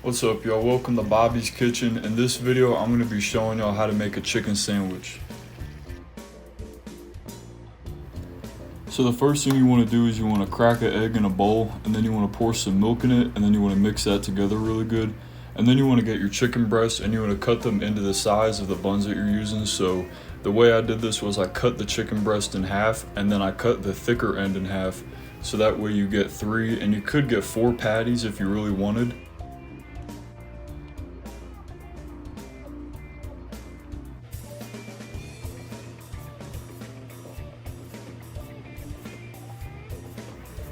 What's up, y'all? Welcome to Bobby's Kitchen. In this video, I'm going to be showing y'all how to make a chicken sandwich. So the first thing you want to do is you want to crack an egg in a bowl, and then you want to pour some milk in it, and then you want to mix that together really good. And then you want to get your chicken breasts and you want to cut them into the size of the buns that you're using. So the way I did this was I cut the chicken breast in half, and then I cut the thicker end in half. So that way you get 3, and you could get 4 patties if you really wanted.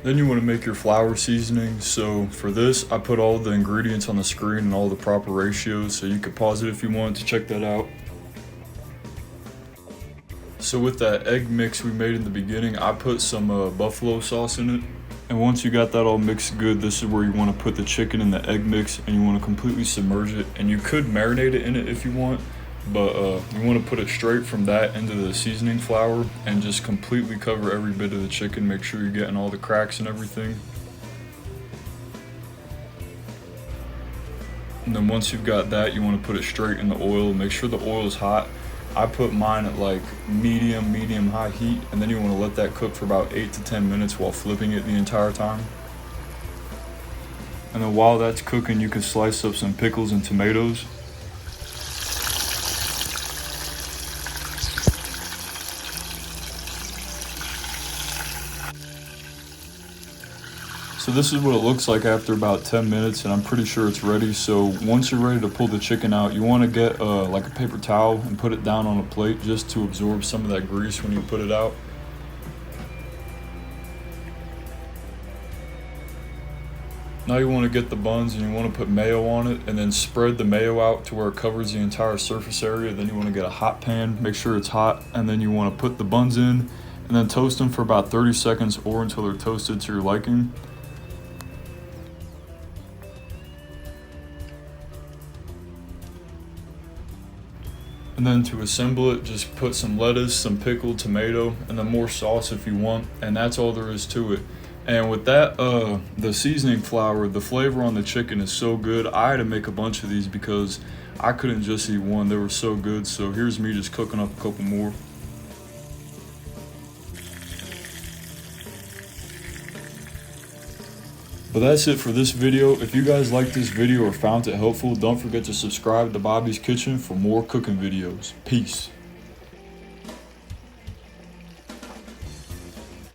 Then you want to make your flour seasoning. So for this, I put all the ingredients on the screen and all the proper ratios, so you could pause it if you want to check that out. So with that egg mix we made in the beginning, I put some buffalo sauce in it. And once you got that all mixed good, this is where you want to put the chicken in the egg mix, and you want to completely submerge it. And you could marinate it in it if you want, but you want to put it straight from that into the seasoning flour and just completely cover every bit of the chicken. Make sure you're getting all the cracks and everything. And then once you've got that, you want to put it straight in the oil. Make sure the oil is hot. I put mine at like medium high heat, and then you want to let that cook for about 8 to 10 minutes while flipping it the entire time. And then while that's cooking, you can slice up some pickles and tomatoes. So this is what it looks like after about 10 minutes, and I'm pretty sure it's ready. So once you're ready to pull the chicken out, you want to get like a paper towel and put it down on a plate just to absorb some of that grease when you put it out. Now you want to get the buns and you want to put mayo on it, and then spread the mayo out to where it covers the entire surface area. Then you want to get a hot pan, make sure it's hot, and then you want to put the buns in and then toast them for about 30 seconds or until they're toasted to your liking. And then to assemble it, just put some lettuce, some pickled tomato, and then more sauce if you want, and that's all there is to it. And with that, the seasoning flour, the flavor on the chicken is so good. I had to make a bunch of these because I couldn't just eat one. They were so good. So here's me just cooking up a couple more. But that's it for this video. If you guys liked this video or found it helpful, don't forget to subscribe to Bobby's Kitchen for more cooking videos. Peace.